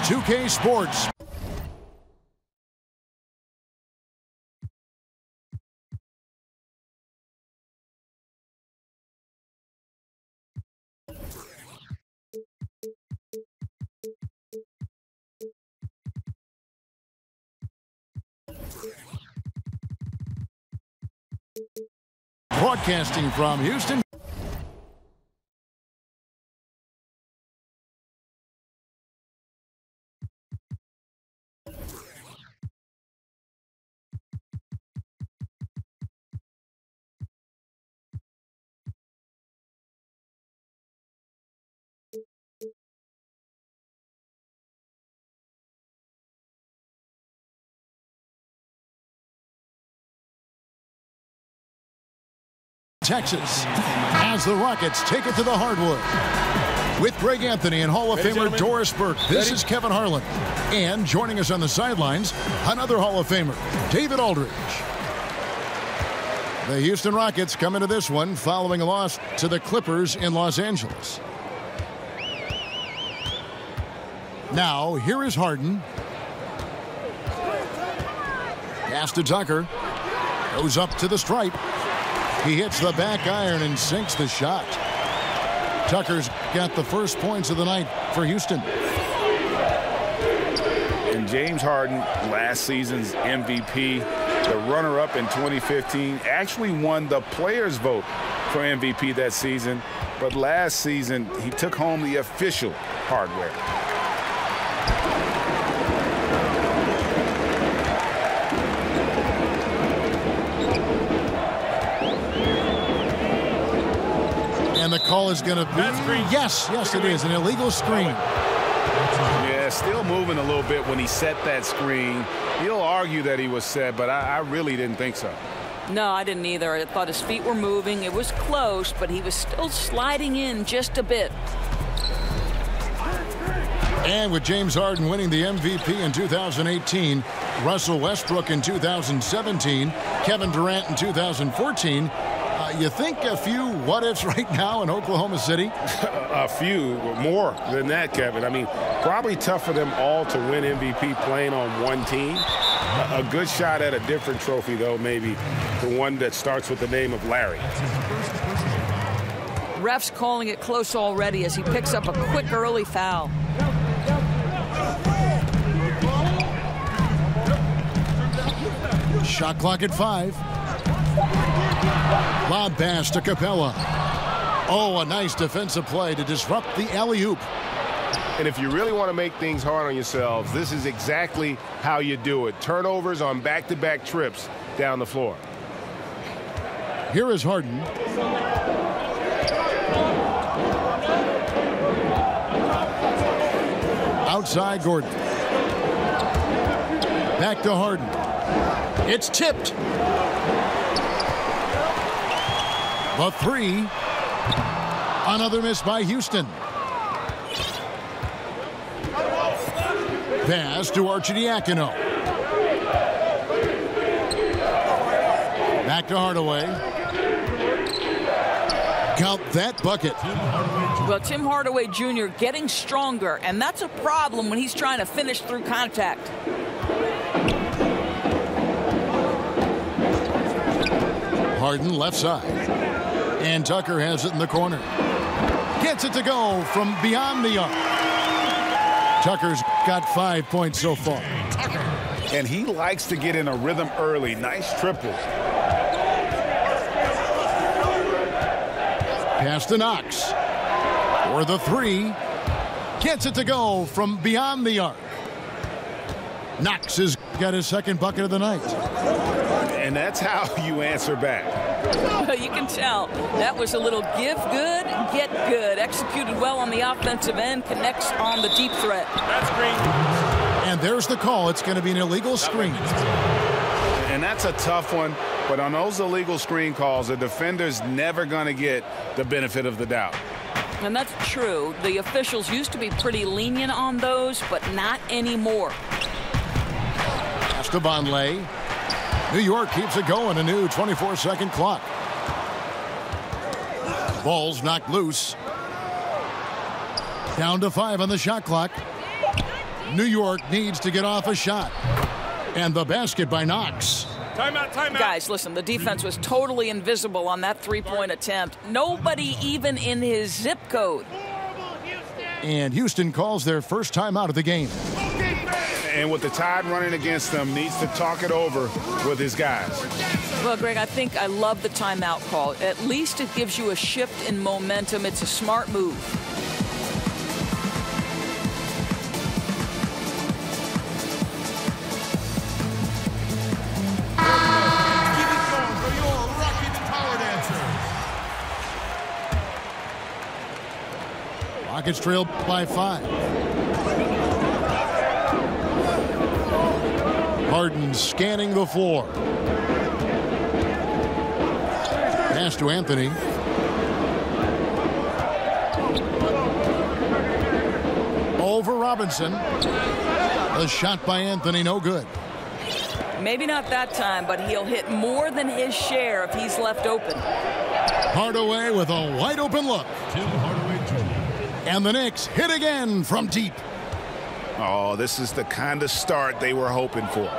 2K Sports. Broadcasting from Houston. Texas, as the Rockets take it to the hardwood. With Greg Anthony and Hall of Famer Doris Burke, this is Kevin Harlan. And joining us on the sidelines, another Hall of Famer, David Aldridge. The Houston Rockets come into this one following a loss to the Clippers in Los Angeles. Now, here is Harden. Pass to Tucker. Goes up to the stripe. He hits the back iron and sinks the shot. Tucker's got the first points of the night for Houston. And James Harden, last season's MVP, the runner-up in 2015, actually won the players' vote for MVP that season. But last season, he took home the official hardware. And the call is going to be, yes, it is, an illegal screen. Yeah, still moving a little bit when he set that screen. He'll argue that he was set, but I really didn't think so. No, I didn't either. I thought his feet were moving. It was close, but he was still sliding in just a bit. And with James Harden winning the MVP in 2018, Russell Westbrook in 2017, Kevin Durant in 2014, you think a few what-ifs right now in Oklahoma City? A few, more than that, Kevin. I mean, probably tough for them all to win MVP playing on one team. A good shot at a different trophy, though, maybe the one that starts with the name of Larry. Ref's calling it close already as he picks up a quick early foul. Shot clock at 5. Lob pass to Capella. Oh, a nice defensive play to disrupt the alley-oop. And if you really want to make things hard on yourselves, this is exactly how you do it. Turnovers on back-to-back trips down the floor. Here is Harden. Outside Gordon. Back to Harden. It's tipped. The three. Another miss by Houston. Pass to Arcidiacono. Back to Hardaway. Count that bucket. Well, Tim Hardaway Jr. getting stronger, and that's a problem when he's trying to finish through contact. Harden left side. And Tucker has it in the corner. Gets it to go from beyond the arc. Tucker's got 5 points so far. And he likes to get in a rhythm early. Nice triple. Pass to Knox. For the three. Gets it to go from beyond the arc. Knox has got his second bucket of the night. And that's how you answer back. You can tell. That was a little give good, get good. Executed well on the offensive end, connects on the deep threat. That's green. And there's the call. It's going to be an illegal screen. And that's a tough one. But on those illegal screen calls, the defender's never going to get the benefit of the doubt. And that's true. The officials used to be pretty lenient on those, but not anymore. Pass to Vonleh. New York keeps it going, a new 24-second clock. Ball's knocked loose. Down to 5 on the shot clock. New York needs to get off a shot. And the basket by Knox. Timeout. Guys, listen, the defense was totally invisible on that three-point attempt. Nobody even in his zip code. And Houston calls their first timeout of the game. And with the Tide running against them, needs to talk it over with his guys. Well, Greg, I think I love the timeout call. At least it gives you a shift in momentum. It's a smart move. Rockets trail by 5. Harden scanning the floor. Pass to Anthony. Over Robinson. The shot by Anthony, no good. Maybe not that time, but he'll hit more than his share if he's left open. Hardaway with a wide open look. And the Knicks hit again from deep. Oh, this is the kind of start they were hoping for.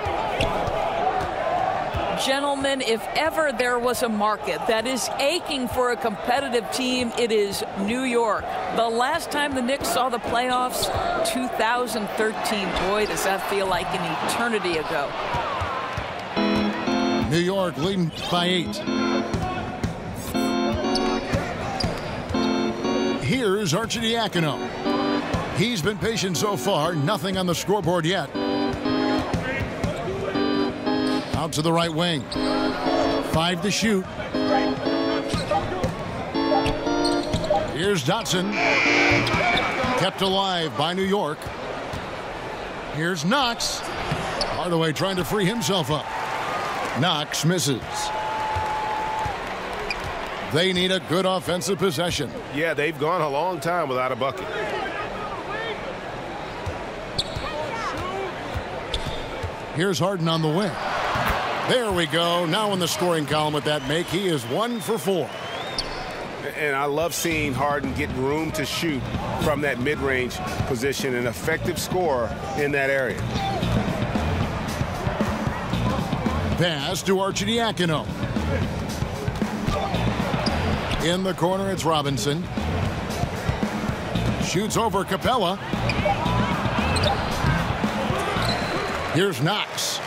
Gentlemen, if ever there was a market that is aching for a competitive team, it is New York. The last time the Knicks saw the playoffs, 2013. Boy, does that feel like an eternity ago. New York leading by 8. Here's Arcidiacono. He's been patient so far. Nothing on the scoreboard yet. Out to the right wing. 5 to shoot. Here's Dotson. Kept alive by New York. Here's Knox. Hardaway trying to free himself up. Knox misses. They need a good offensive possession. Yeah, they've gone a long time without a bucket. Here's Harden on the wing. There we go. Now in the scoring column with that make, he is 1 for 4. And I love seeing Harden get room to shoot from that mid-range position, an effective scorer in that area. Pass to Arcidiacono. In the corner, it's Robinson. Shoots over Capella. Here's Knox.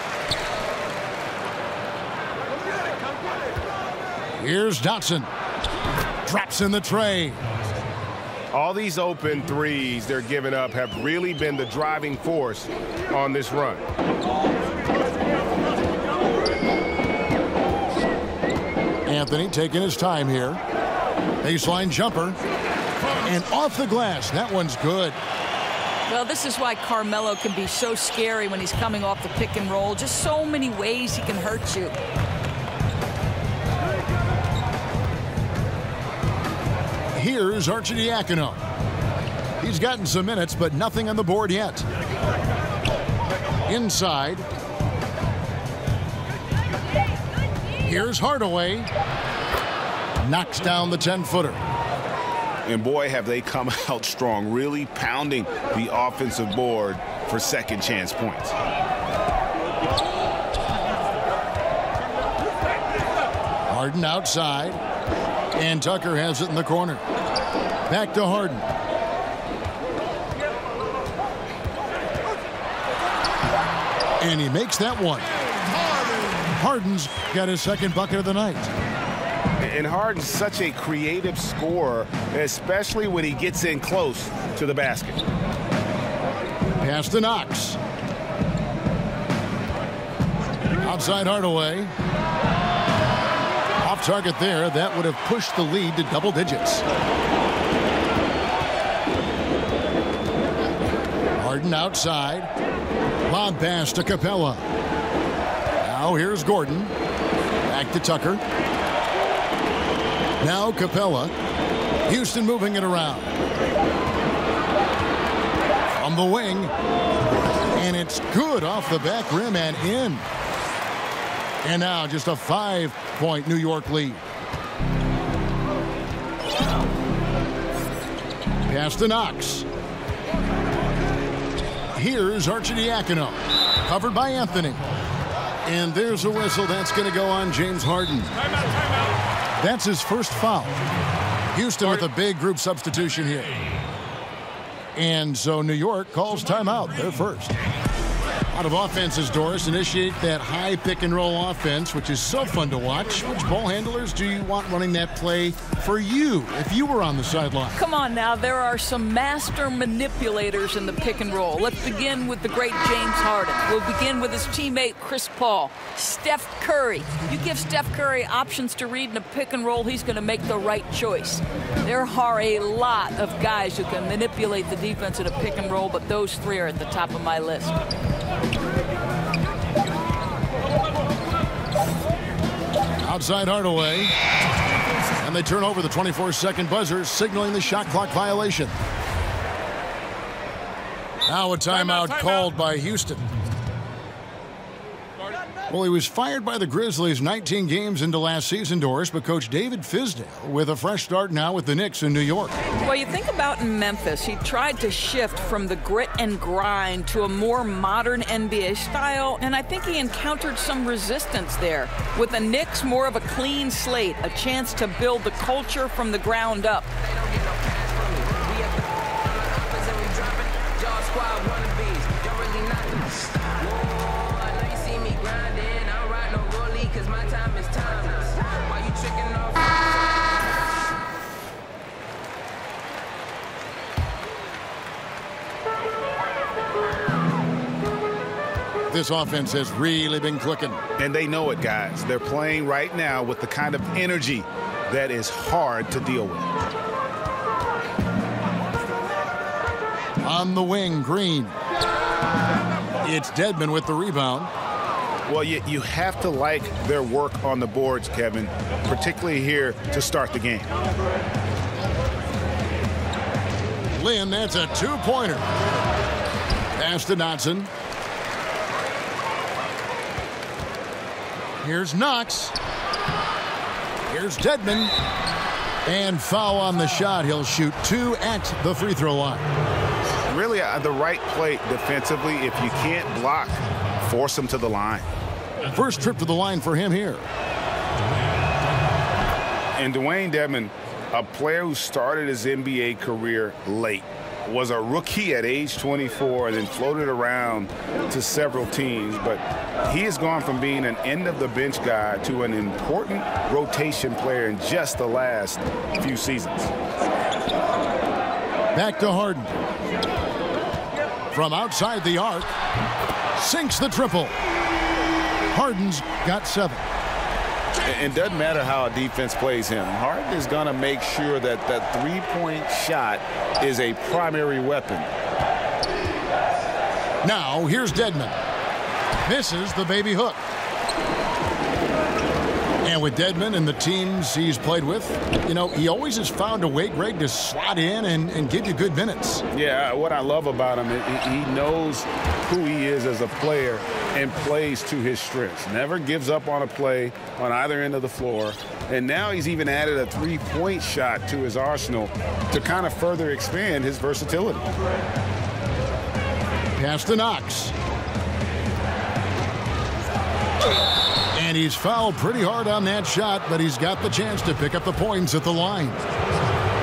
Here's Dotson. Drops in the tray. All these open threes they're giving up have really been the driving force on this run. Anthony taking his time here. Baseline jumper. And off the glass. That one's good. Well, this is why Carmelo can be so scary when he's coming off the pick and roll. Just so many ways he can hurt you. Here's Arcidiacono. He's gotten some minutes, but nothing on the board yet. Inside. Here's Hardaway. Knocks down the 10-footer. And boy, have they come out strong, really pounding the offensive board for second chance points. Harden outside. And Tucker has it in the corner. Back to Harden. And he makes that one. Harden's got his second bucket of the night. And Harden's such a creative scorer, especially when he gets in close to the basket. Pass to Knox. Outside Hardaway. Off target there. That would have pushed the lead to double digits. Harden outside. Lob pass to Capella. Now here's Gordon. Back to Tucker. Now Capella. Houston moving it around. From the wing. And it's good off the back rim and in. And now just a 5-point New York lead. Pass to Knox. Here's Arcidiacono, covered by Anthony. And there's a whistle. That's going to go on James Harden. That's his first foul. Houston with a big group substitution here. And so New York calls timeout. They're first. Out of offenses, Doris, initiate that high pick-and-roll offense, which is so fun to watch. Which ball handlers do you want running that play for you if you were on the sideline? Come on now, there are some master manipulators in the pick-and-roll. Let's begin with the great James Harden. We'll begin with his teammate Chris Paul. Steph Curry. You give Steph Curry options to read in a pick-and-roll, he's going to make the right choice. There are a lot of guys who can manipulate the defense in a pick-and-roll, but those three are at the top of my list. Outside Hardaway. And they turn over the 24-second buzzer, signaling the shot clock violation. Now a timeout called by Houston. Well, he was fired by the Grizzlies 19 games into last season, Doris, but Coach David Fizdale with a fresh start now with the Knicks in New York. Well, you think about in Memphis, he tried to shift from the grit and grind to a more modern NBA style, and I think he encountered some resistance there. With the Knicks, more of a clean slate, a chance to build the culture from the ground up. This offense has really been clicking. And they know it, guys. They're playing right now with the kind of energy that is hard to deal with. On the wing, Green. It's Dedmon with the rebound. Well, you have to like their work on the boards, Kevin, particularly here to start the game. Lynn, that's a two-pointer. Pass to Dotson. Here's Knox. Here's Dedmon. And foul on the shot. He'll shoot 2 at the free throw line. Really the right play defensively. If you can't block, force him to the line. First trip to the line for him here. And Dwayne Dedmon, a player who started his NBA career late, was a rookie at age 24 and then floated around to several teams. But he has gone from being an end-of-the-bench guy to an important rotation player in just the last few seasons. Back to Harden. From outside the arc, sinks the triple. Harden's got 7. It doesn't matter how a defense plays him. Harden is going to make sure that that three-point shot is a primary weapon. Now, here's Dedmon. Misses the baby hook. And with Dedmon and the teams he's played with, you know, he always has found a way, Greg, to slot in and give you good minutes. Yeah, what I love about him, he knows who he is as a player and plays to his strengths. Never gives up on a play on either end of the floor. And now he's even added a three-point shot to his arsenal to kind of further expand his versatility. Pass to Knox. And he's fouled pretty hard on that shot, but he's got the chance to pick up the points at the line.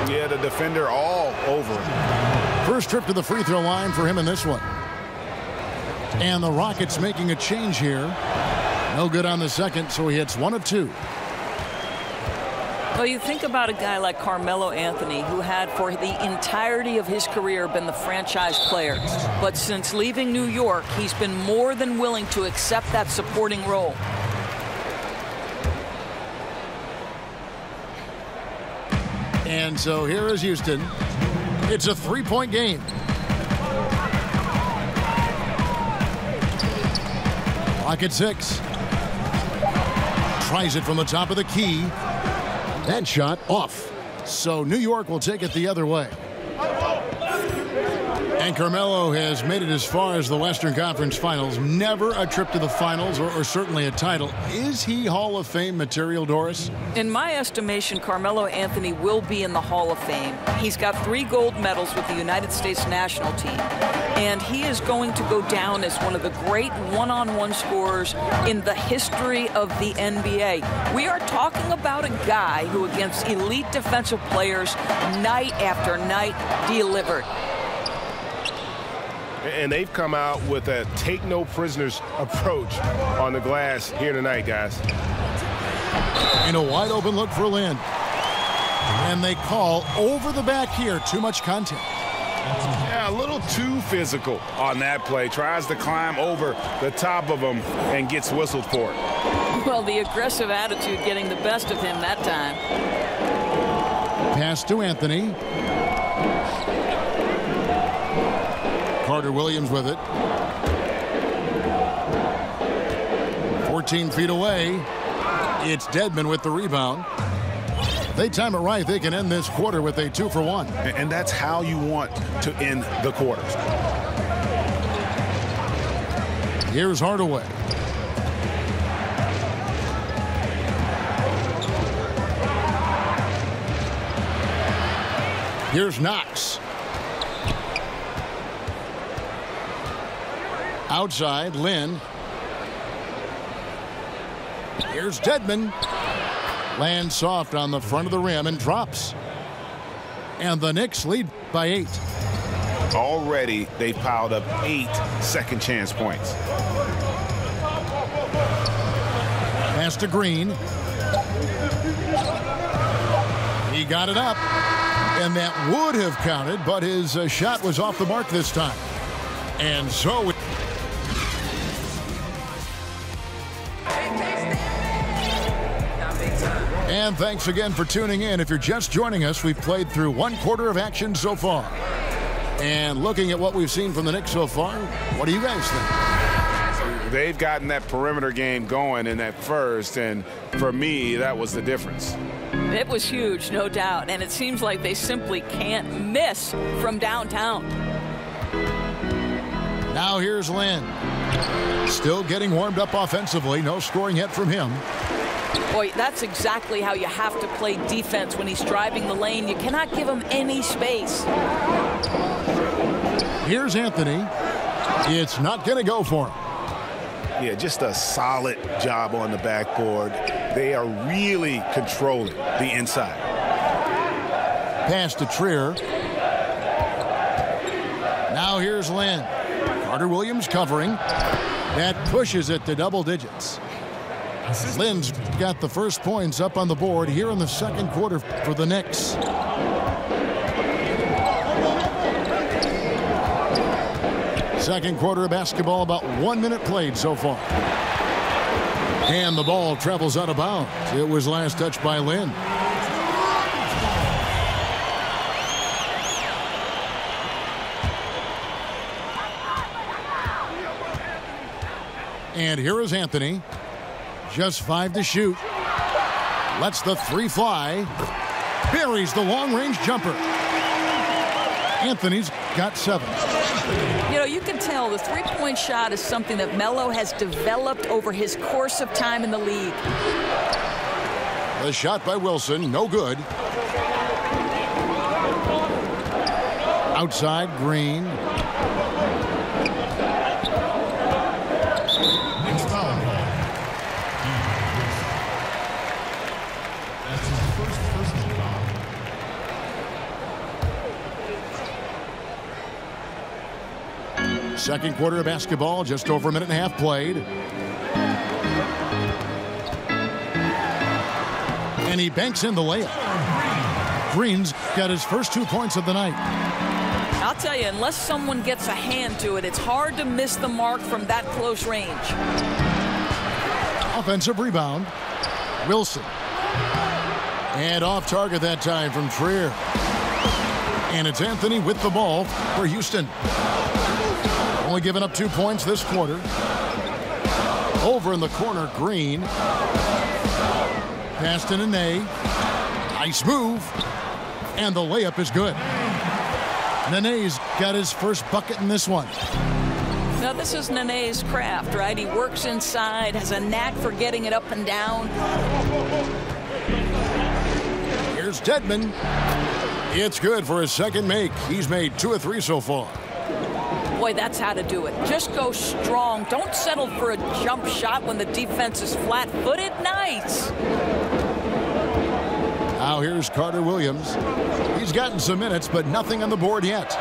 Yeah, the defender all over him. First trip to the free throw line for him in this one. And the Rockets making a change here. No good on the second, so he hits 1 of 2. Well, you think about a guy like Carmelo Anthony, who had for the entirety of his career been the franchise player. But since leaving New York, he's been more than willing to accept that supporting role. And so here is Houston. It's a 3-point game. Clock at 6. Tries it from the top of the key. That shot off. So New York will take it the other way. And Carmelo has made it as far as the Western Conference Finals. Never a trip to the finals or certainly a title. Is he Hall of Fame material, Doris? In my estimation, Carmelo Anthony will be in the Hall of Fame. He's got 3 gold medals with the United States national team. And he is going to go down as one of the great one-on-one scorers in the history of the NBA. We are talking about a guy who, against elite defensive players, night after night, delivered. And they've come out with a take-no-prisoners approach on the glass here tonight, guys. And a wide-open look for Lynn. And they call over the back here. Too much contact. Yeah, a little too physical on that play. Tries to climb over the top of him and gets whistled for it. Well, the aggressive attitude getting the best of him that time. Pass to Anthony. Carter Williams with it. 14 feet away. It's Dedmon with the rebound. They time it right. They can end this quarter with a 2-for-1. And that's how you want to end the quarters. Here's Hardaway. Here's Knox. Outside, Lynn. Here's Dedmon. Lands soft on the front of the rim and drops. And the Knicks lead by 8. Already, they've piled up 8 second chance points. Pass to Green. He got it up. And that would have counted, but his shot was off the mark this time. And so it... And thanks again for tuning in. If you're just joining us, we've played through 1 quarter of action so far. And looking at what we've seen from the Knicks so far, what do you guys think? They've gotten that perimeter game going in that first, and for me, that was the difference. It was huge, no doubt, and it seems like they simply can't miss from downtown. Now here's Lynn. Still getting warmed up offensively. No scoring yet from him. Boy, that's exactly how you have to play defense when he's driving the lane. You cannot give him any space. Here's Anthony. It's not going to go for him. Yeah, just a solid job on the backboard. They are really controlling the inside. Pass to Trier. Now here's Lynn. Carter Williams covering. That pushes it to double digits. Lynn's got the first points up on the board here in the second quarter for the Knicks. Second quarter of basketball, about 1 minute played so far. And the ball travels out of bounds. It was last touched by Lynn. And here is Anthony. Just 5 to shoot. Lets the 3 fly. Buries the long-range jumper. Anthony's got 7. You know, you can tell the three-point shot is something that Melo has developed over his course of time in the league. The shot by Wilson, no good. Outside, Green. Next foul. That's his first personal foul. Second quarter of basketball, just over a minute and a half played. And he banks in the layup. Green's got his first 2 points of the night. I'll tell you, unless someone gets a hand to it, it's hard to miss the mark from that close range. Offensive rebound. Wilson. And off target that time from Trier. And it's Anthony with the ball for Houston. Only giving up 2 points this quarter. Over in the corner, Green. Pass to Nene. Nice move. And the layup is good. Nene's got his first bucket in this one. Now, this is Nene's craft, right? He works inside, has a knack for getting it up and down. Here's Dedmon. It's good for his second make. He's made 2 of 3 so far. Boy, that's how to do it. Just go strong. Don't settle for a jump shot when the defense is flat-footed. Nice. Now here's Carter Williams. He's gotten some minutes, but nothing on the board yet.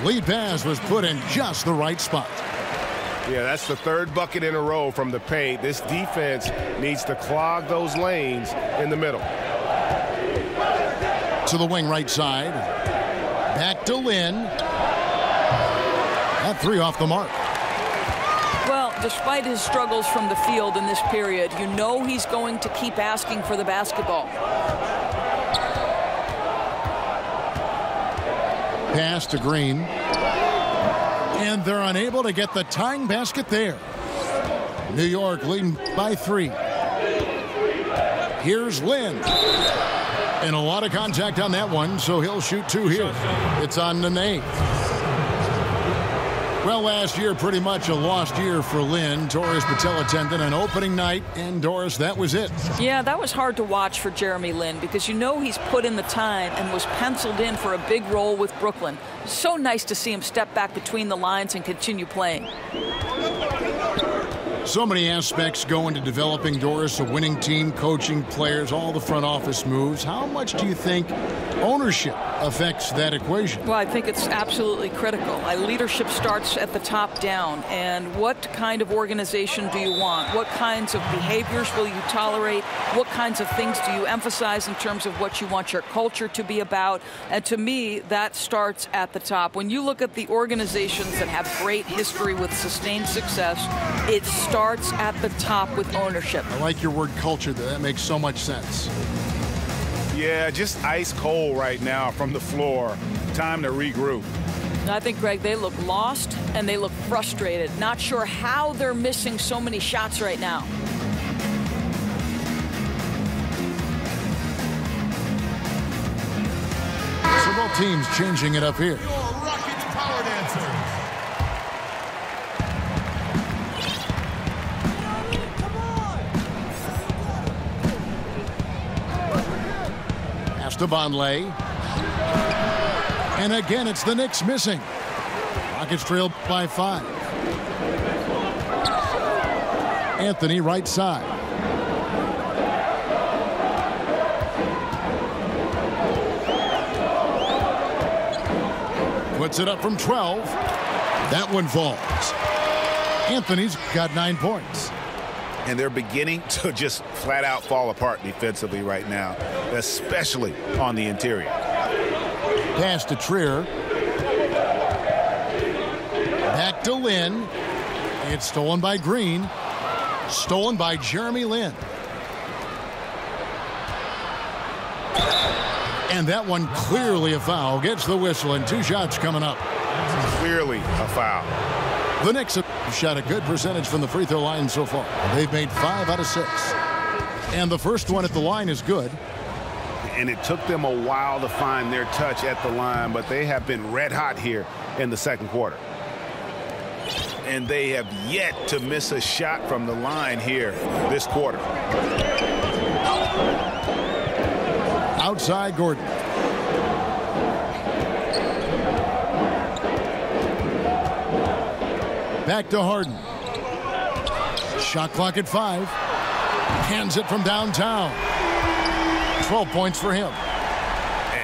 Lead pass was put in just the right spot. Yeah, that's the 3rd bucket in a row from the paint. This defense needs to clog those lanes in the middle. To the wing right side. Back to Lynn. That 3 off the mark. Well, despite his struggles from the field in this period, you know he's going to keep asking for the basketball. Pass to Green. And they're unable to get the tying basket there. New York leading by 3. Here's Lynn. And a lot of contact on that one, so he'll shoot 2 here. It's on Nene. Well, last year, pretty much a lost year for Lynn. Tore his patella tendon on opening night, and Doris, that was it. Yeah, that was hard to watch for Jeremy Lin because you know he's put in the time and was penciled in for a big role with Brooklyn. So nice to see him step back between the lines and continue playing. So many aspects go into developing, Doris, a winning team, coaching, players, all the front office moves. How much do you think ownership affects that equation? Well, I think it's absolutely critical. Leadership starts at the top down. And what kind of organization do you want? What kinds of behaviors will you tolerate? What kinds of things do you emphasize in terms of what you want your culture to be about? And to me, that starts at the top. When you look at the organizations that have great history with sustained success, it starts at the top with ownership. I like your word culture. That makes so much sense. Yeah, just ice cold right now from the floor. Time to regroup. I think, Greg, they look lost and they look frustrated. Not sure how they're missing so many shots right now. So both teams changing it up here. Your Rockets power dancers. Pass to Vonleh. And again, it's the Knicks missing. Rockets trailed by 5. Anthony right side. Puts it up from 12. That one falls. Anthony's got 9 points. And they're beginning to just flat out fall apart defensively right now, especially on the interior. Pass to Trier. Back to Lynn. It's stolen by Green. Stolen by Jeremy Lin. And that one clearly a foul. Gets the whistle and 2 shots coming up. Clearly a foul. The Knicks have shot a good percentage from the free throw line so far. They've made 5 out of 6. And the first one at the line is good. And it took them a while to find their touch at the line, but they have been red hot here in the second quarter. And they have yet to miss a shot from the line here this quarter. Outside Gordon. Back to Harden. Shot clock at 5. Hands it from downtown. 12 points for him.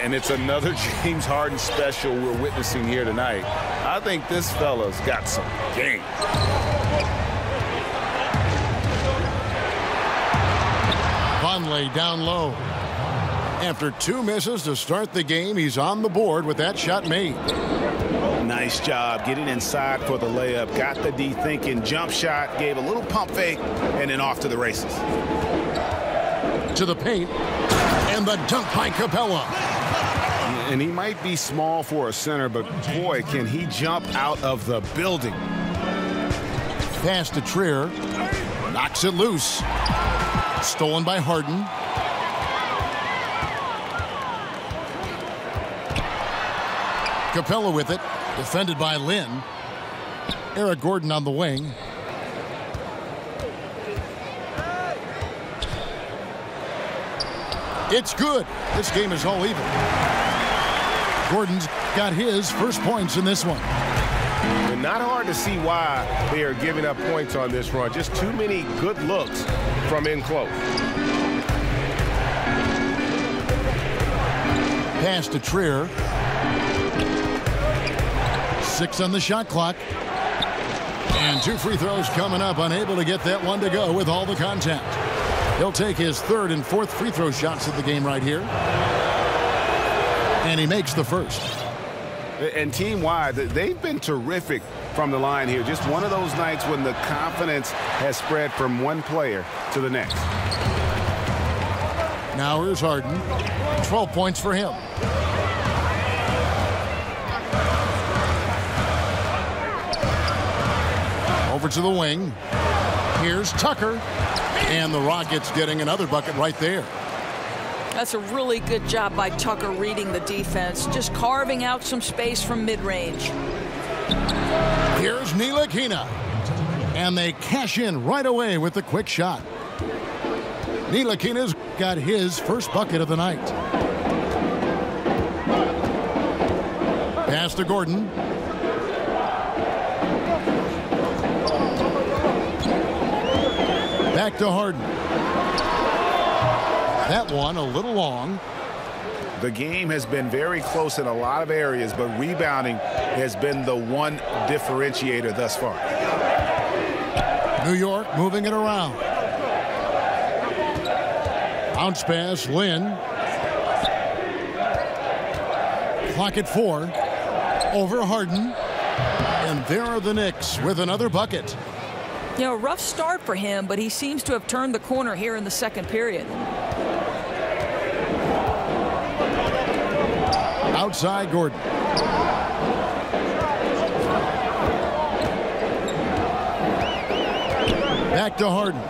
And it's another James Harden special we're witnessing here tonight. I think this fella's got some game. Vonleh down low. After 2 misses to start the game, he's on the board with that shot made. Nice job getting inside for the layup. Got the D thinking, jump shot, gave a little pump fake, and then off to the races. To the paint, and the dunk by Capella. And he might be small for a center, but boy, can he jump out of the building. Pass to Trier. Knocks it loose. Stolen by Harden. Capella with it, defended by Lynn. Eric Gordon on the wing. It's good. This game is all even. Gordon's got his first points in this one. And not hard to see why they are giving up points on this run. Just too many good looks from in close. Pass to Trier. 6 on the shot clock. And 2 free throws coming up. Unable to get that one to go with all the contact. He'll take his 3rd and 4th free throw shots of the game right here. And he makes the first. And team-wide, they've been terrific from the line here. Just one of those nights when the confidence has spread from one player to the next. Now here's Harden. 12 points for him. Over to the wing. Here's Tucker. And the Rockets getting another bucket right there. That's a really good job by Tucker reading the defense, just carving out some space from mid-range. Here's Ntilikina. And they cash in right away with the quick shot. Ntilikina's got his first bucket of the night. Pass to Gordon. Back to Harden. That one a little long. The game has been very close in a lot of areas, but rebounding has been the one differentiator thus far. New York moving it around. Bounce pass, Lynn. Clock at 4. Over Harden. And there are the Knicks with another bucket. You know, rough start for him, but he seems to have turned the corner here in the second period. Outside Gordon. Back to Harden.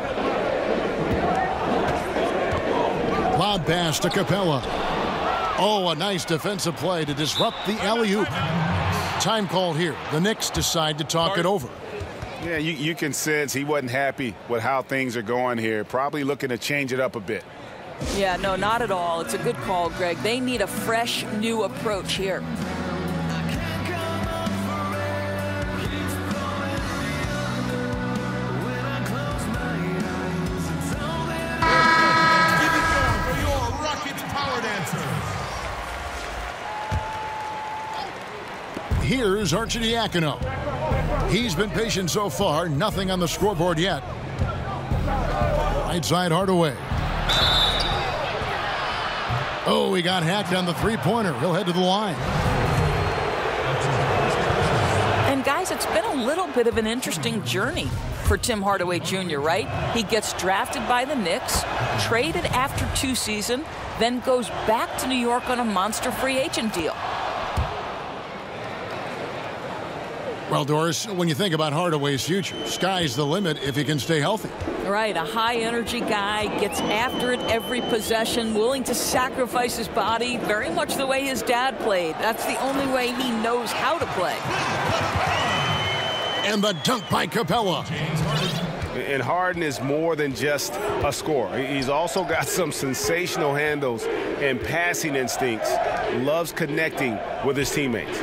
Lob pass to Capella. Oh, a nice defensive play to disrupt the alley-oop. Time called here. The Knicks decide to talk it over. Yeah, you can sense he wasn't happy with how things are going here. Probably looking to change it up a bit. Yeah, no, not at all. It's a good call, Greg. They need a fresh, new approach here. Keep it going for your Rockets power dancers. Here's Arcidiacono. He's been patient so far. Nothing on the scoreboard yet. Right side Hardaway. Oh, he got hacked on the three-pointer. He'll head to the line. And guys, it's been a little bit of an interesting journey for Tim Hardaway Jr., right? He gets drafted by the Knicks, traded after 2 seasons, then goes back to New York on a monster free agent deal. Well, Doris, when you think about Hardaway's future, sky's the limit if he can stay healthy. Right, a high-energy guy, gets after it every possession, willing to sacrifice his body, very much the way his dad played. That's the only way he knows how to play. And the dunk by Capella. And Harden is more than just a scorer. He's also got some sensational handles and passing instincts. Loves connecting with his teammates.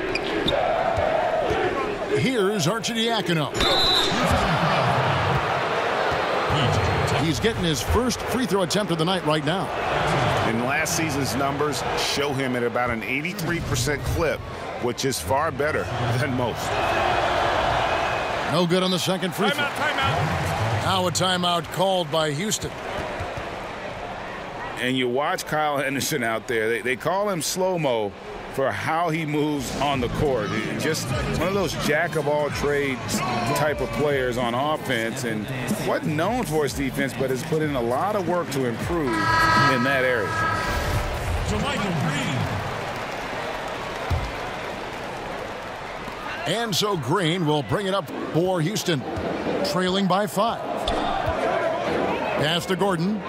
Here's Arcidiacono. He's getting his first free throw attempt of the night right now. And last season's numbers show him at about an 83% clip, which is far better than most. No good on the second free throw. Timeout. Now a timeout called by Houston. And you watch Kyle Henderson out there. They call him slow-mo for how he moves on the court. Just one of those jack-of-all-trades type of players on offense, and wasn't known for his defense, but has put in a lot of work to improve in that area. And so Green will bring it up for Houston, trailing by 5. Pass to Gordon.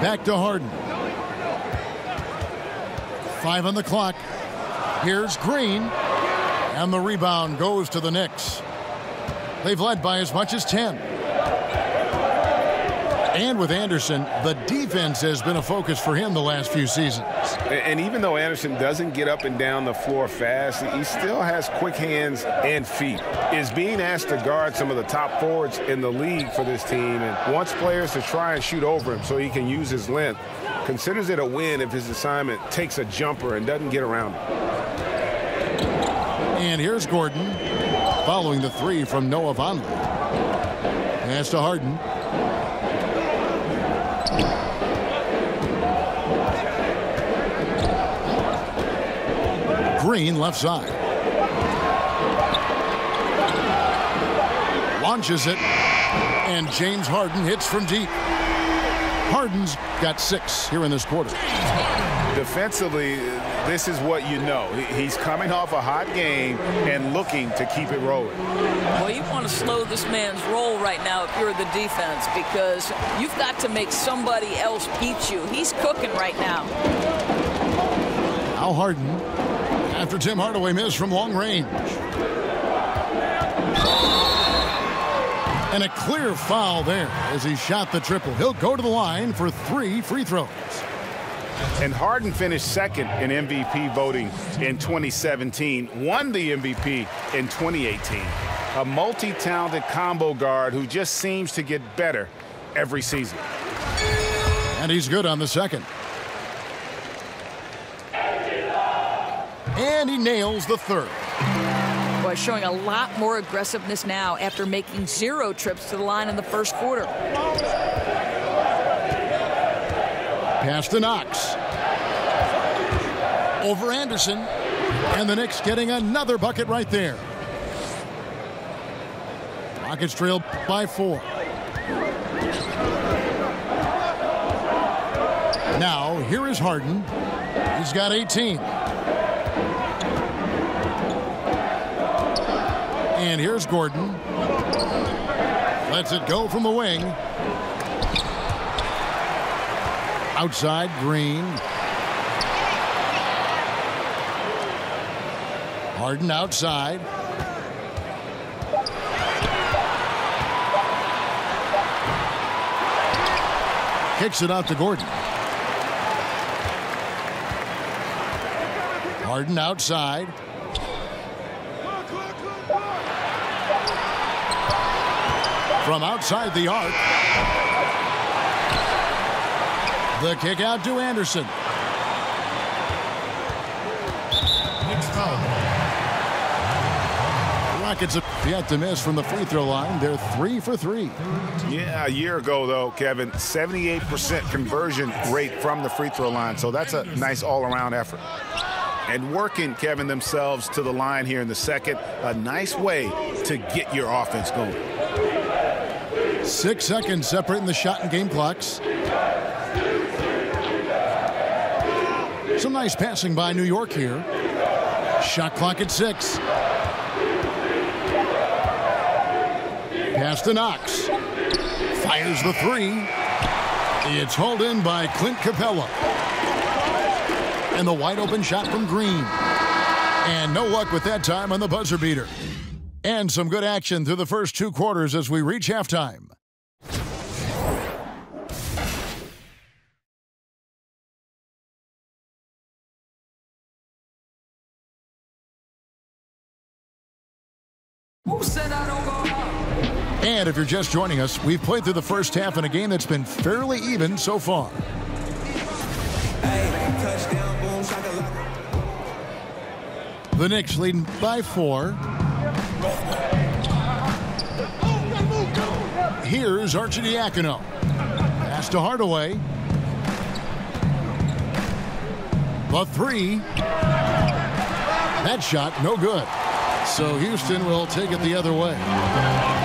Back to Harden. 5 on the clock. Here's Green. And the rebound goes to the Knicks. They've led by as much as 10. And with Anderson, the defense has been a focus for him the last few seasons. And even though Anderson doesn't get up and down the floor fast, he still has quick hands and feet. Is being asked to guard some of the top forwards in the league for this team and wants players to try and shoot over him so he can use his length. Considers it a win if his assignment takes a jumper and doesn't get around him. And here's Gordon following the 3 from Noah Vonleh. Pass to Harden. Green left side. Launches it. And James Harden hits from deep. Harden's got 6 here in this quarter. Defensively, this is what you know. He's coming off a hot game and looking to keep it rolling. Well, you want to slow this man's roll right now if you're the defense, because you've got to make somebody else beat you. He's cooking right now. Now Harden, after Tim Hardaway missed from long range. And a clear foul there as he shot the triple. He'll go to the line for 3 free throws. And Harden finished second in MVP voting in 2017, won the MVP in 2018. A multi-talented combo guard who just seems to get better every season. And he's good on the second. And he nails the third. Boy, showing a lot more aggressiveness now after making 0 trips to the line in the first quarter. Pass to Knox. Over Anderson. And the Knicks getting another bucket right there. Rockets trail by 4. Now, here is Harden. He's got 18. And here's Gordon. Lets it go from the wing. Outside, Green. Harden outside. Kicks it out to Gordon. Harden outside. From outside the arc. The kick out to Anderson. Next foul. Rockets have yet to miss from the free throw line. They're 3 for 3. Yeah, a year ago, though, Kevin, 78% conversion rate from the free throw line. So that's a nice all-around effort. And working, Kevin, themselves to the line here in the second. A nice way to get your offense going. 6 seconds separating the shot and game clocks. Some nice passing by New York here. Shot clock at 6. Pass to Knox. Fires the 3. It's hauled in by Clint Capella. And the wide open shot from Green. And no luck with that time on the buzzer beater. And some good action through the first 2 quarters as we reach halftime. And if you're just joining us, we've played through the first half in a game that's been fairly even so far. The Knicks leading by 4. Here's Arcidiacono. Pass to Hardaway. The 3. That shot, no good. So Houston will take it the other way.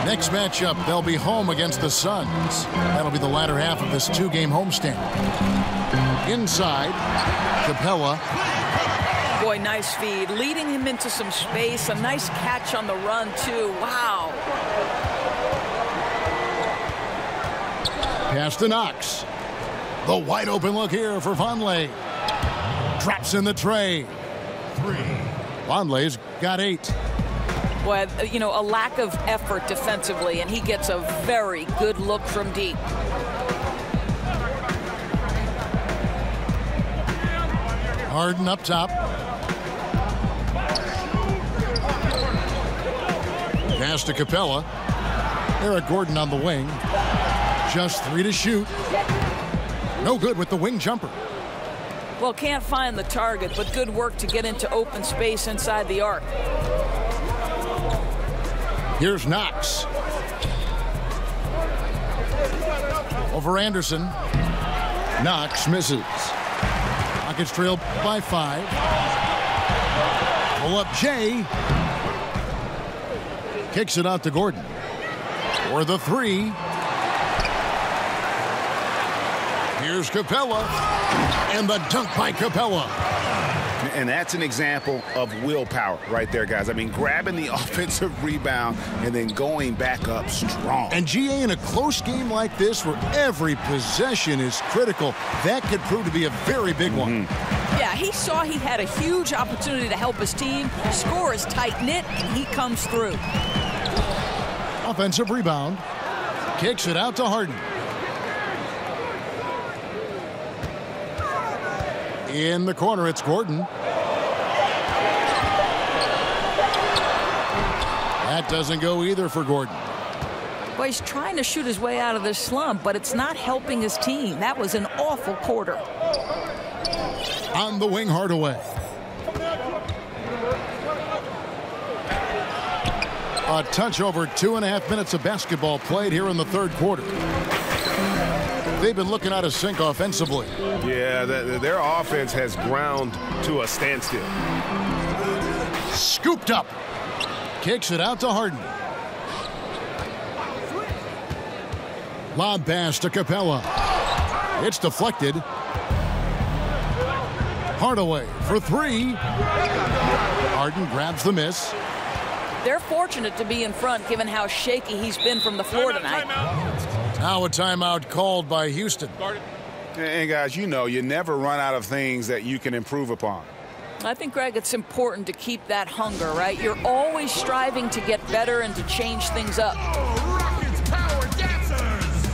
Next matchup, they'll be home against the Suns. That'll be the latter half of this 2-game homestand. Inside, Capella. Boy, nice feed. Leading him into some space. A nice catch on the run, too. Wow. Pass to Knox. The wide open look here for Vonleh. Drops in the tray. 3. Vonleh's got 8. Well, you know, a lack of effort defensively, and he gets a very good look from deep. Harden up top. Pass to Capella. Eric Gordon on the wing. Just 3 to shoot. No good with the wing jumper. Well, can't find the target, but good work to get into open space inside the arc. Here's Knox. Over Anderson. Knox misses. Rockets trail by 5. Pull up Jay. Kicks it out to Gordon. For the 3. Here's Capella. And the dunk by Capella. And that's an example of willpower right there, guys. I mean, grabbing the offensive rebound and then going back up strong. And GA, in a close game like this where every possession is critical, that could prove to be a very big one. Yeah, he saw he had a huge opportunity to help his team. Score is tight-knit, and he comes through. Offensive rebound. Kicks it out to Harden. In the corner, it's Gordon. That doesn't go either for Gordon. Well, he's trying to shoot his way out of this slump, but it's not helping his team. That was an awful quarter. On the wing, Hardaway. A touch over 2.5 minutes of basketball played here in the third quarter. They've been looking out of sync offensively. Yeah, their offense has ground to a standstill. Scooped up. Kicks it out to Harden. Lob pass to Capella. It's deflected. Hardaway for 3. Harden grabs the miss. They're fortunate to be in front, given how shaky he's been from the floor tonight. Now a timeout called by Houston. And guys, you know, you never run out of things that you can improve upon. I think, Greg, it's important to keep that hunger, right? You're always striving to get better and to change things up. Rockets Power Dancers.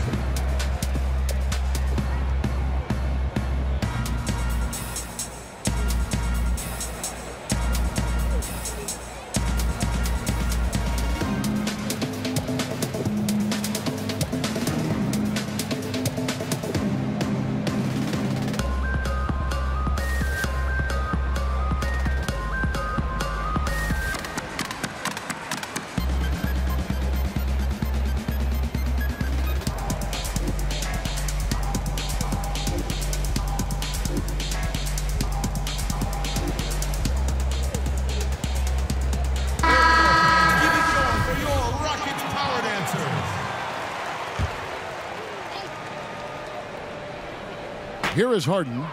Here is Harden.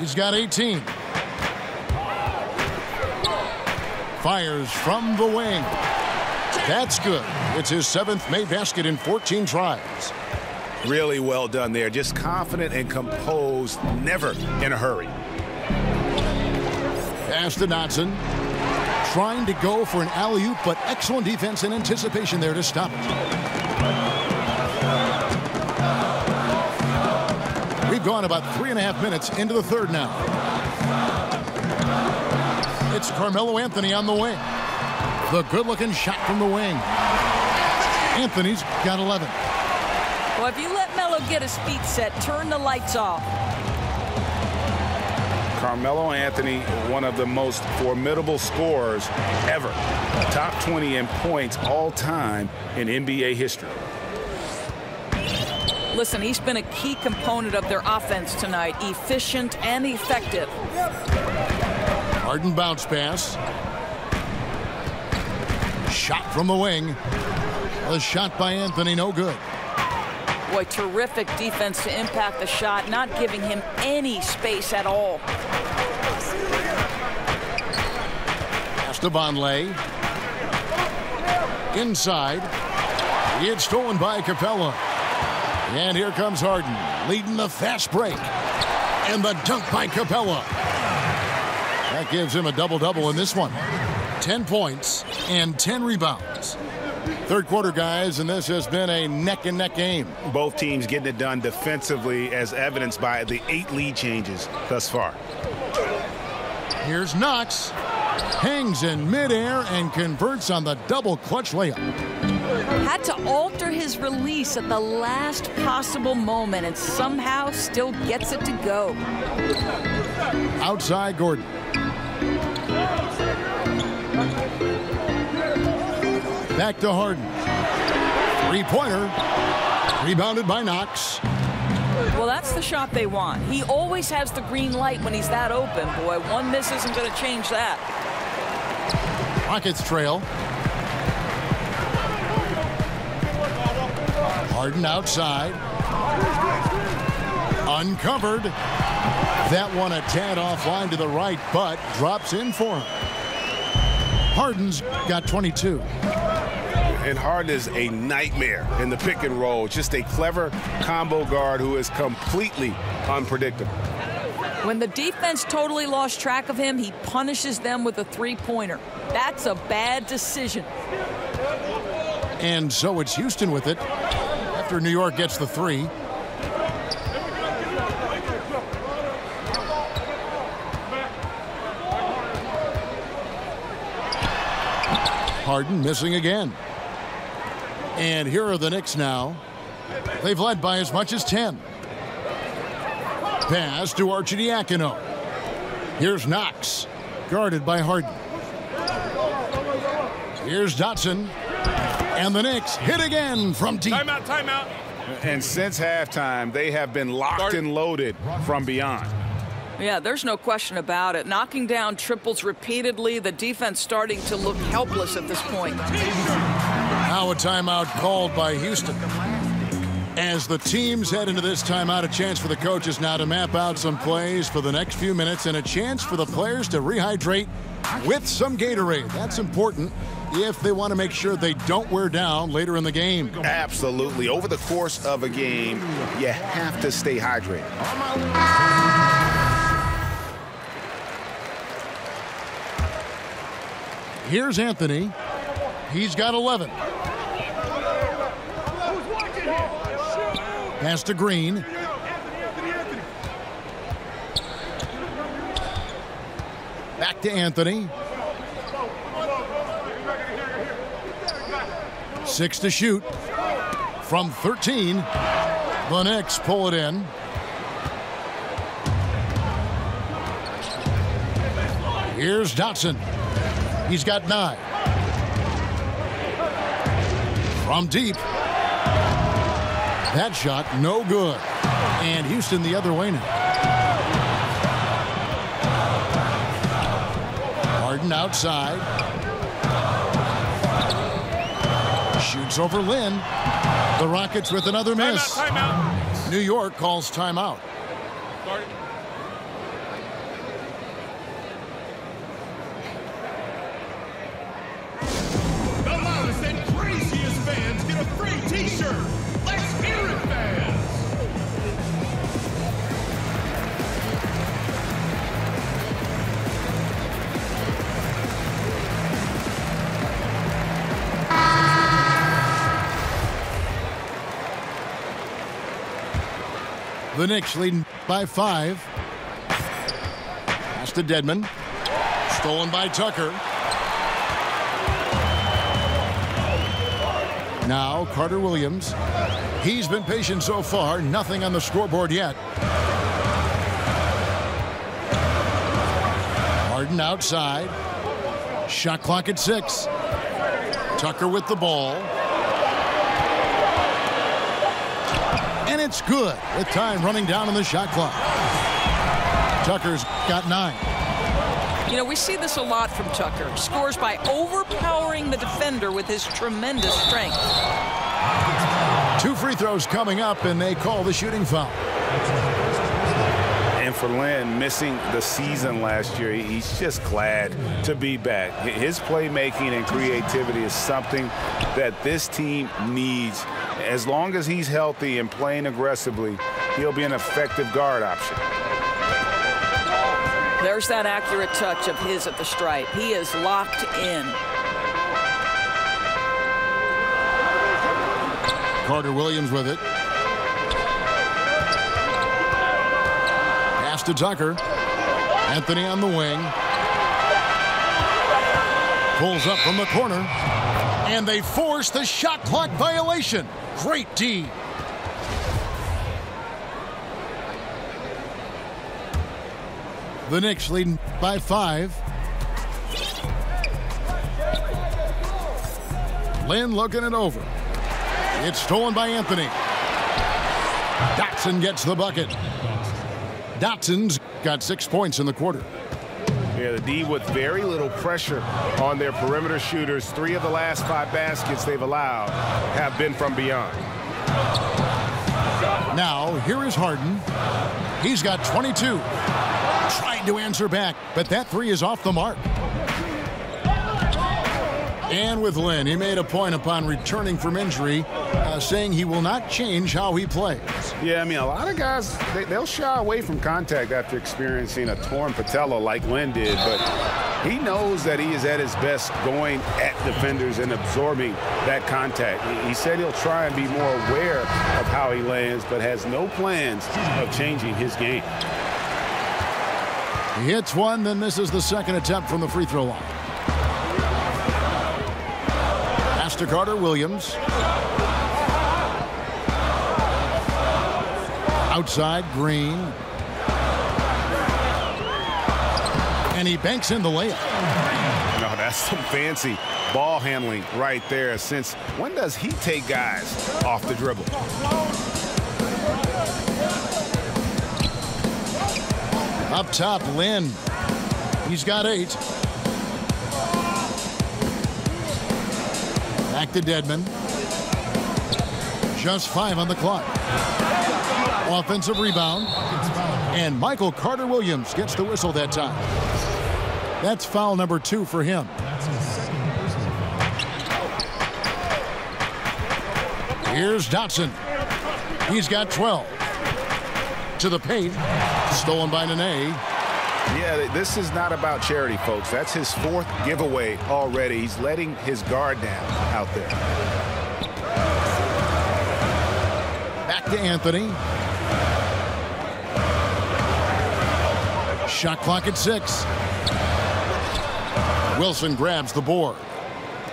He's got 18. Fires from the wing. That's good. It's his 7th made basket in 14 tries. Really well done there. Just confident and composed, never in a hurry. Pass to Dotson. Trying to go for an alley-oop, but excellent defense and anticipation there to stop it. We've gone about 3.5 minutes into the third now. It's Carmelo Anthony on the wing. The good-looking shot from the wing. Anthony's got 11. Well, if you let Melo get his feet set, turn the lights off. Carmelo Anthony, one of the most formidable scorers ever. Top 20 in points all time in NBA history. Listen, he's been a key component of their offense tonight, efficient and effective. Harden bounce pass. Shot from the wing. A shot by Anthony, no good. Boy, terrific defense to impact the shot, not giving him any space at all. Pass to Vonleh. Inside. It's stolen by Capella. And here comes Harden, leading the fast break. And the dunk by Capella. That gives him a double-double in this one. 10 points and 10 rebounds. Third quarter, guys, and this has been a neck-and-neck game. Both teams getting it done defensively, as evidenced by the 8 lead changes thus far. Here's Knox. Hangs in midair and converts on the double clutch layup. Had to alter his release at the last possible moment and somehow still gets it to go. Outside Gordon. Back to Harden. Three-pointer. Rebounded by Knox. Well, that's the shot they want. He always has the green light when he's that open. Boy, one miss isn't going to change that. Rockets trail. Harden outside. Uncovered. That one a tad offline to the right, but drops in for him. Harden's got 22. And Harden is a nightmare in the pick and roll. Just a clever combo guard who is completely unpredictable. When the defense totally lost track of him, he punishes them with a three-pointer. That's a bad decision. And so it's Houston with it after New York gets the three. Harden missing again. And here are the Knicks now. They've led by as much as 10. Pass to Arcidiacono. Here's Knox, guarded by Harden. Here's Dotson. And the Knicks hit again from deep. Timeout, timeout. And since halftime, they have been locked and loaded from beyond. Yeah, there's no question about it. Knocking down triples repeatedly, the defense starting to look helpless at this point. Now a timeout called by Houston. As the teams head into this timeout, a chance for the coaches now to map out some plays for the next few minutes and a chance for the players to rehydrate with some Gatorade. That's important if they want to make sure they don't wear down later in the game. Absolutely. Over the course of a game, you have to stay hydrated. Here's Anthony. He's got 11. Pass to Green. Back to Anthony. 6 to shoot. From 13. The Knicks pull it in. Here's Dotson. He's got 9. From deep. That shot, no good. And Houston the other way now. Harden outside. Shoots over Lynn. The Rockets with another miss. Timeout. New York calls timeout. The loudest and craziest fans get a free t-shirt. Let's hear it, fans. The Knicks leading by 5. Pass to Dedmon. Stolen by Tucker. Now Carter Williams. He's been patient so far. Nothing on the scoreboard yet. Harden outside. Shot clock at 6. Tucker with the ball. And it's good with time running down on the shot clock. Tucker's got 9. You know, we see this a lot from Tucker. Scores by overpowering the defender with his tremendous strength. 2 free throws coming up, and they call the shooting foul. And for Lynn, missing the season last year, he's just glad to be back. His playmaking and creativity is something that this team needs As long as he's healthy and playing aggressively, he'll be an effective guard option. There's that accurate touch of his at the stripe. He is locked in. Carter Williams with it. Pass to Tucker. Anthony on the wing. Pulls up from the corner. And they force the shot clock violation. Great D. The Knicks leading by 5. Lynn looking it over. It's stolen by Anthony. Dotson gets the bucket. Dotson's got 6 points in the quarter. Yeah, the D with very little pressure on their perimeter shooters. 3 of the last 5 baskets they've allowed have been from beyond. Now, here is Harden. He's got 22. Trying to answer back, but that 3 is off the mark. And with Lynn, he made a point upon returning from injury, saying he will not change how he plays. Yeah, I mean, a lot of guys, they'll shy away from contact after experiencing a torn patella like Lynn did, but he knows that he is at his best going at defenders and absorbing that contact. He said he'll try and be more aware of how he lands, but has no plans of changing his game. He hits one, then misses the second attempt from the free throw line. Pass to Carter Williams. Outside, Green. And he banks in the layup. No, that's some fancy ball handling right there. Since when does he take guys off the dribble? Up top, Lynn. He's got 8. Back to Dedmon. Just 5 on the clock. Offensive rebound. And Michael Carter Williams gets the whistle that time. That's foul number 2 for him. Here's Dotson. He's got 12. To the paint. Stolen by Nene. Yeah, this is not about charity, folks. That's his 4th giveaway already. He's letting his guard down out there. Back to Anthony. Shot clock at 6. Wilson grabs the board.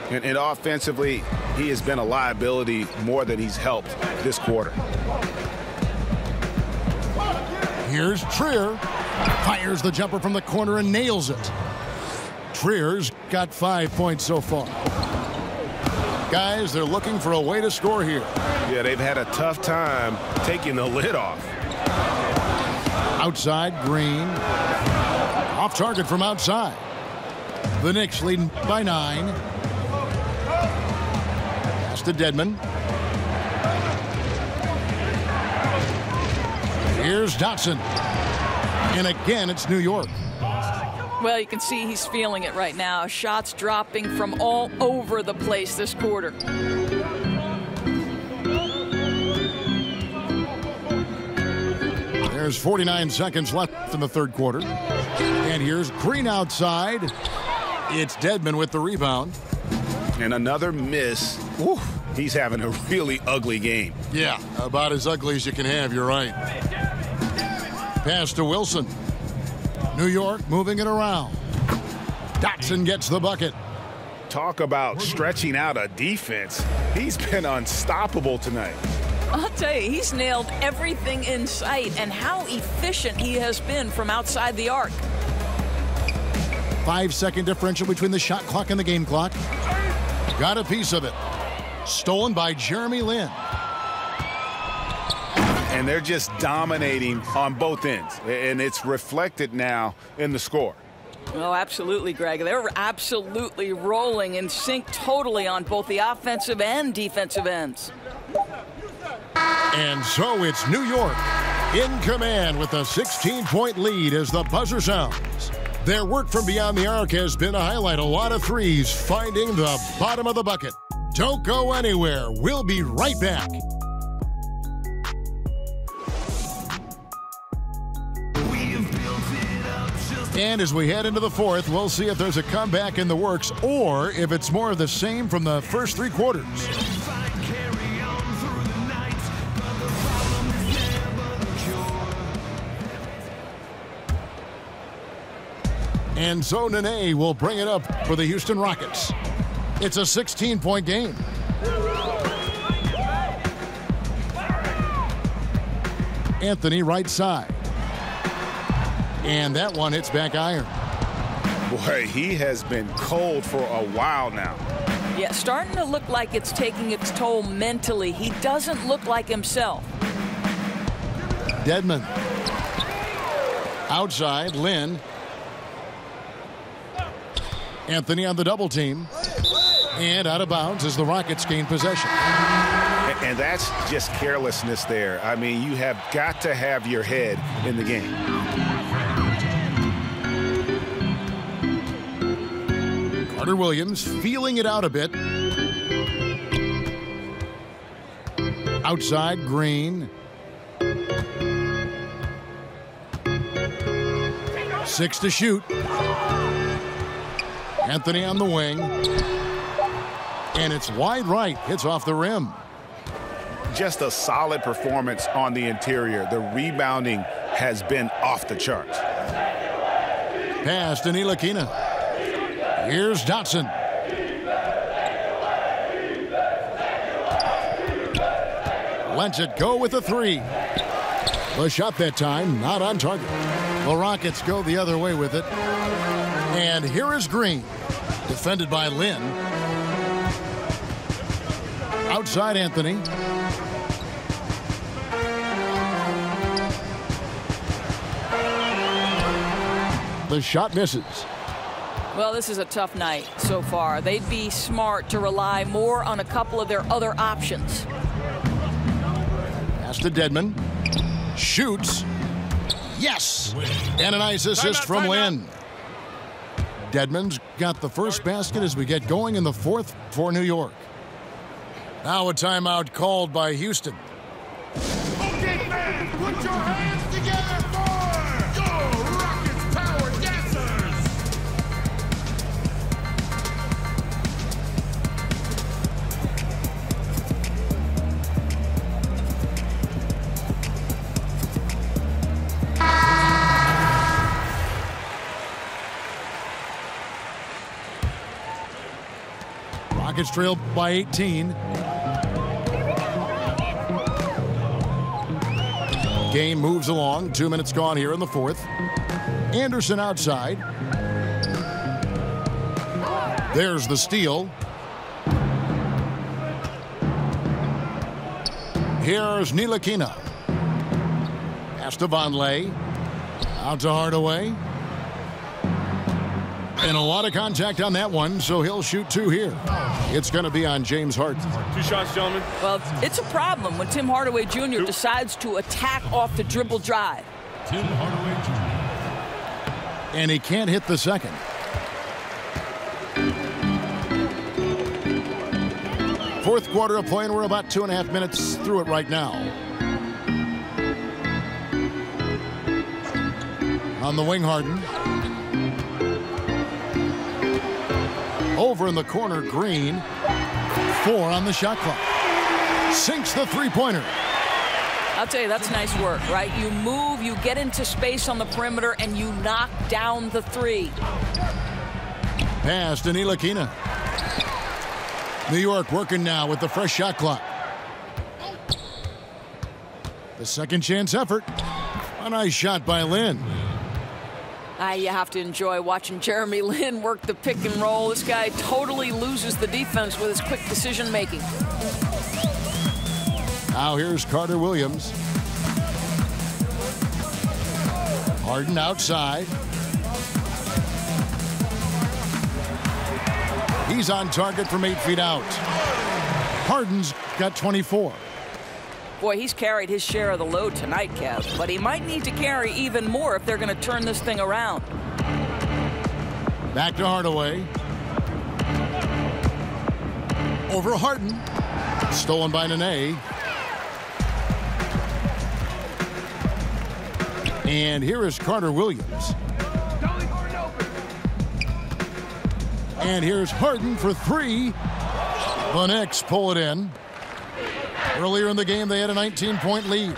And offensively, he has been a liability more than he's helped this quarter. Here's Trier. Fires the jumper from the corner and nails it. Trier's got 5 points so far. Guys, they're looking for a way to score here. Yeah, they've had a tough time taking the lid off. Outside, Green. Off target from outside. The Knicks leading by 9. Pass to Dedmon. Here's Dotson. And again, it's New York. Well, you can see he's feeling it right now. Shots dropping from all over the place this quarter. There's 49 seconds left in the third quarter. And here's Green outside. It's Dedmon with the rebound. And another miss. Woo, he's having a really ugly game. Yeah, about as ugly as you can have, you're right. Pass to Wilson. New York moving it around. Dotson gets the bucket. Talk about stretching out a defense. He's been unstoppable tonight. I'll tell you, he's nailed everything in sight, and how efficient he has been from outside the arc. 5-second differential between the shot clock and the game clock. Got a piece of it. Stolen by Jeremy Lin. And they're just dominating on both ends. And it's reflected now in the score. Oh, absolutely, Greg. They're absolutely rolling in sync totally on both the offensive and defensive ends. And so it's New York in command with a 16-point lead as the buzzer sounds. Their work from beyond the arc has been a highlight. A lot of threes finding the bottom of the bucket. Don't go anywhere. We'll be right back. And as we head into the fourth, we'll see if there's a comeback in the works or if it's more of the same from the first three quarters. And so Nene will bring it up for the Houston Rockets. It's a 16-point game. Anthony right side. And that one hits back iron. Boy, he has been cold for a while now. Yeah, starting to look like it's taking its toll mentally. He doesn't look like himself. Dedmon. Outside, Lynn. Anthony on the double team. And out of bounds as the Rockets gain possession. And that's just carelessness there. I mean, you have got to have your head in the game. Carter Williams feeling it out a bit. Outside, Green. 6 to shoot. Anthony on the wing. And it's wide right. Hits off the rim. Just a solid performance on the interior. The rebounding has been off the charts. Pass to Ntilikina. Here's Dotson. Lets it go with a three. The shot that time not on target. The Rockets go the other way with it. And here is Green. Defended by Lynn. Outside Anthony. The shot misses. Well, this is a tough night so far. They'd be smart to rely more on a couple of their other options. Pass to Dedmon. Shoots. Yes! And a nice assist from Lynn. Dedmon's got the first basket as we get going in the fourth for New York. Now a timeout called by Houston. Okay, fans, put your hands together for your Rockets Power Dancers. Rockets trail by 18. Game moves along. 2 minutes gone here in the fourth. Anderson outside. There's the steal. Here's Ntilikina. Pass to Vonleh. Out to Hardaway. And a lot of contact on that one, so he'll shoot two here. It's going to be on James Harden. 2 shots, gentlemen. Well, it's a problem when Tim Hardaway Jr. decides to attack off the dribble drive. Tim Hardaway Jr. And he can't hit the second. Fourth quarter of play, and we're about 2.5 minutes through it right now. On the wing, Harden. Over in the corner, Green. 4 on the shot clock. Sinks the three-pointer. I'll tell you, that's nice work, right? You move, you get into space on the perimeter, and you knock down the three. Pass to Ntilikina. New York working now with the fresh shot clock. The second chance effort. A nice shot by Lynn. You have to enjoy watching Jeremy Lin work the pick and roll. This guy totally loses the defense with his quick decision making. Now here's Carter Williams. Harden outside. He's on target from 8 feet out. Harden's got 24. Boy, he's carried his share of the load tonight, Kev, but he might need to carry even more if they're going to turn this thing around. Back to Hardaway. Over Harden. Stolen by Nene. And here is Carter Williams. And here's Harden for three. The Knicks pull it in. Earlier in the game, they had a 19-point lead.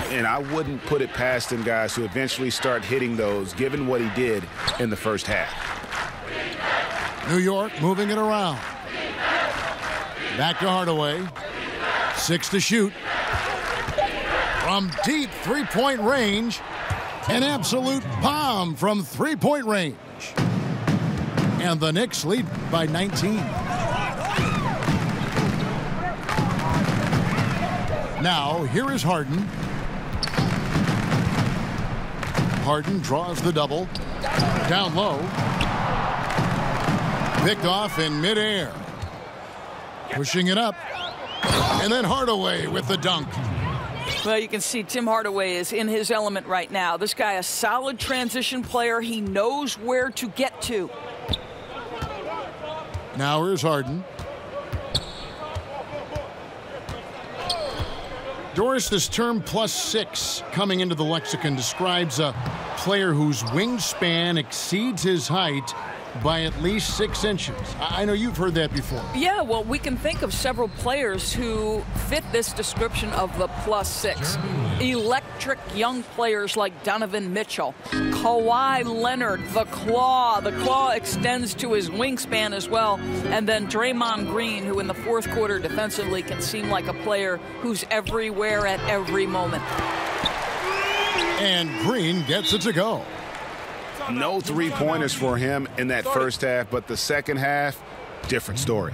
And I wouldn't put it past him, guys, to eventually start hitting those, given what he did in the first half. New York moving it around. Back to Hardaway. 6 to shoot. From deep three-point range. An absolute bomb from three-point range. And the Knicks lead by 19. Now, here is Harden. Harden draws the double. Down low. Picked off in midair. Pushing it up. And then Hardaway with the dunk. Well, you can see Tim Hardaway is in his element right now. This guy, a solid transition player. He knows where to get to. Now here's Harden. Doris, this term +6 coming into the lexicon describes a player whose wingspan exceeds his height by at least 6 inches. I know you've heard that before. Yeah, well, we can think of several players who fit this description of the +6. Electric young players like Donovan Mitchell, Kawhi Leonard, the Claw. The Claw extends to his wingspan as well. And then Draymond Green, who in the fourth quarter defensively can seem like a player who's everywhere at every moment. And Green gets it to go. No three-pointers for him in that first half, but the second half, different story.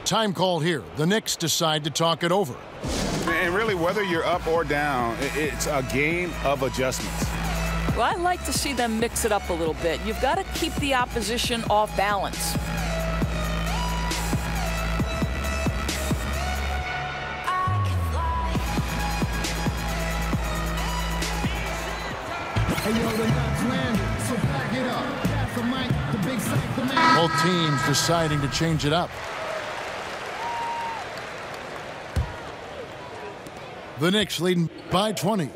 Time called here. The Knicks decide to talk it over. And really, whether you're up or down, it's a game of adjustments. Well, I like to see them mix it up a little bit. You've got to keep the opposition off balance. Both teams deciding to change it up. The Knicks leading by 20.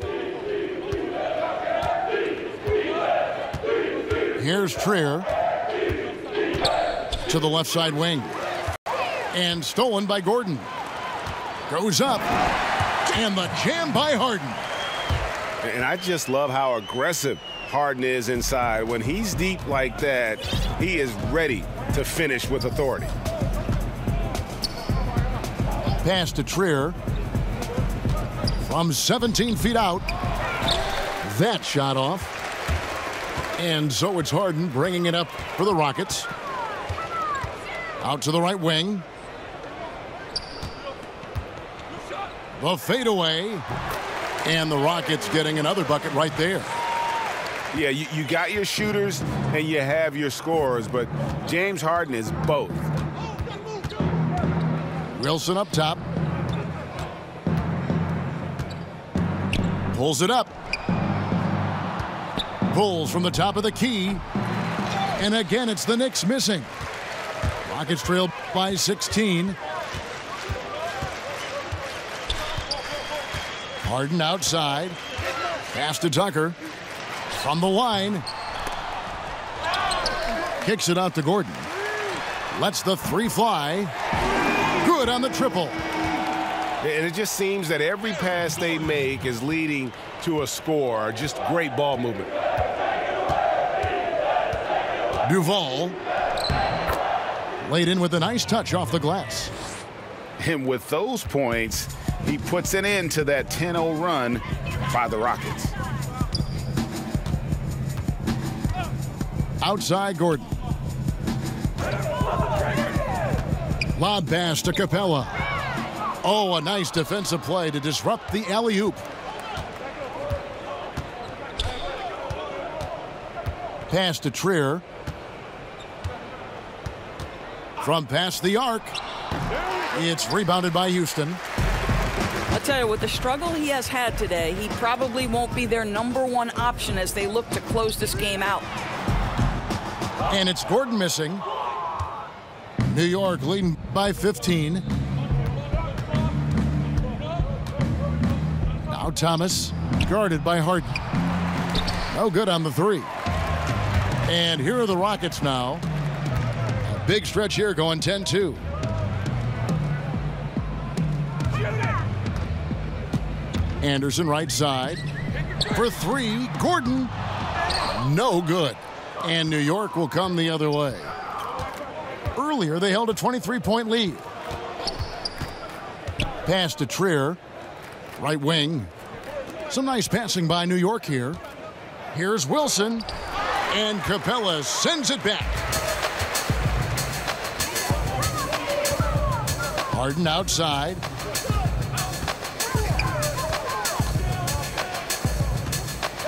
Here's Trier to the left side wing. And stolen by Gordon. Goes up. And the jam by Harden. And I just love how aggressive Harden is inside. When he's deep like that, he is ready to finish with authority. Pass to Trier. From 17 feet out. That shot off. And so it's Harden bringing it up for the Rockets. Out to the right wing. The fadeaway. And the Rockets getting another bucket right there. Yeah, you got your shooters and you have your scorers, but James Harden is both. Wilson up top. Pulls it up. Pulls from the top of the key. And again, it's the Knicks missing. Rockets trail by 16. Harden outside. Pass to Tucker. From the line. Kicks it out to Gordon. Lets the three fly. Good on the triple. And it just seems that every pass they make is leading to a score. Just great ball movement. Duval. Laid in with a nice touch off the glass. And with those points, he puts an end to that 10-0 run by the Rockets. Outside Gordon. Lob pass to Capella. Oh, a nice defensive play to disrupt the alley-oop. Pass to Trier. From past the arc. It's rebounded by Houston. I'll tell you, with the struggle he has had today, he probably won't be their #1 option as they look to close this game out. And it's Gordon missing. New York leading by 15. Now Thomas, guarded by Harden. No good on the three. And here are the Rockets now. A big stretch here going 10-2. Anderson right side. For three, Gordon. No good. And New York will come the other way. Earlier, they held a 23-point lead. Pass to Trier. Right wing. Some nice passing by New York here. Here's Wilson. And Capella sends it back. Harden outside.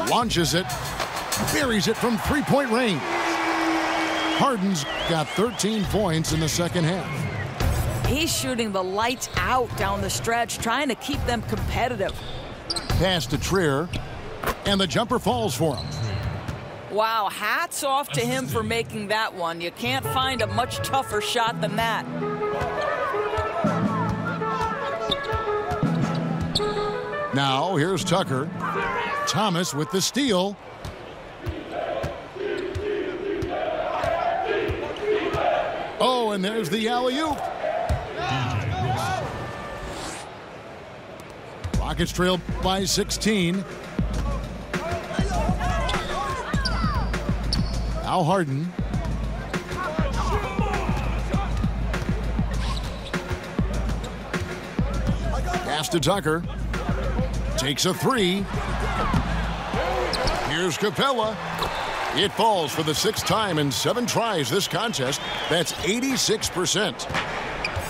Launches it. Buries it from three-point range. Harden's got 13 points in the second half. He's shooting the lights out down the stretch, trying to keep them competitive. Pass to Trier, and the jumper falls for him. Wow, hats off to him for making that one. You can't find a much tougher shot than that. Now, here's Tucker. Thomas with the steal. Oh, and there's the alley-oop. Rockets trail by 16. Now Harden. Pass to Tucker. Takes a three. Here's Capella. It falls for the sixth time in 7 tries this contest. That's 86%.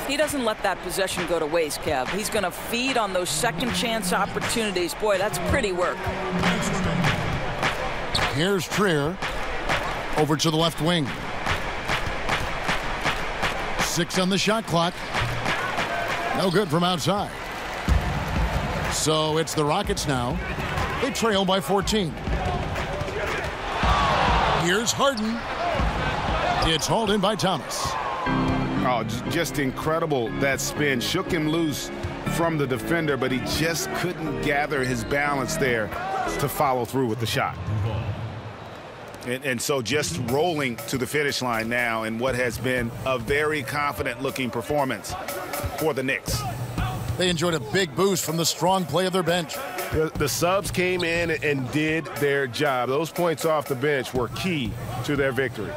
He doesn't let that possession go to waste, Kev. He's going to feed on those second chance opportunities. Boy, that's pretty work. Here's Trier. Over to the left wing. 6 on the shot clock. No good from outside. So it's the Rockets now. They trail by 14. Here's Harden. It's hauled in by Thomas. Oh, just incredible, that spin. Shook him loose from the defender, but he just couldn't gather his balance there to follow through with the shot. And so just rolling to the finish line now in what has been a very confident-looking performance for the Knicks. They enjoyed a big boost from the strong play of their bench. The subs came in and did their job. Those points off the bench were key to their victory.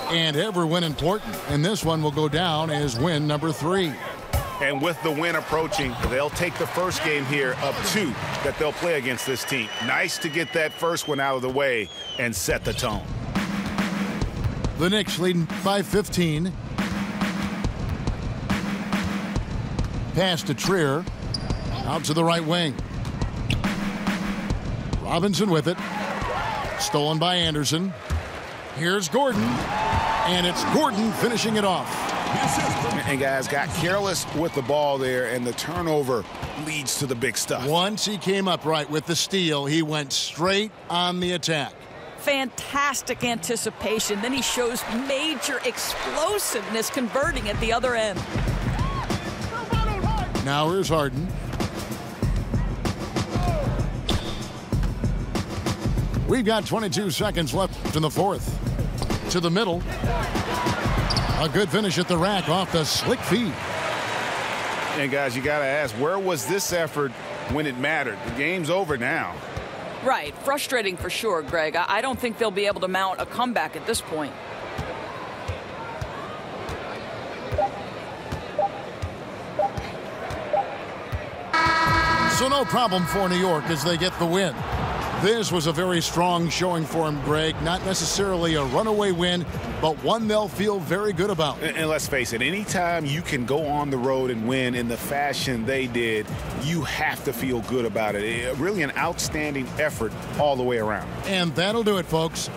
And every win important, and this one will go down as win number 3. And with the win approaching, they'll take the first game here of 2 that they'll play against this team. Nice to get that first one out of the way and set the tone. The Knicks leading by 15. Pass to Trier. Out to the right wing. Robinson with it. Stolen by Anderson. Here's Gordon. And it's Gordon finishing it off. And guys got careless with the ball there, and the turnover leads to the big stuff. Once he came up right with the steal, he went straight on the attack. Fantastic anticipation. Then he shows major explosiveness converting at the other end. Now here's Harden. We've got 22 seconds left in the fourth. To the middle. A good finish at the rack off the slick feed. And guys, you got to ask, where was this effort when it mattered? The game's over now. Right. Frustrating for sure, Greg. I don't think they'll be able to mount a comeback at this point. So no problem for New York as they get the win. This was a very strong showing for him, Greg. Not necessarily a runaway win, but one they'll feel very good about. And let's face it, anytime you can go on the road and win in the fashion they did, you have to feel good about it. Really an outstanding effort all the way around. And that'll do it, folks.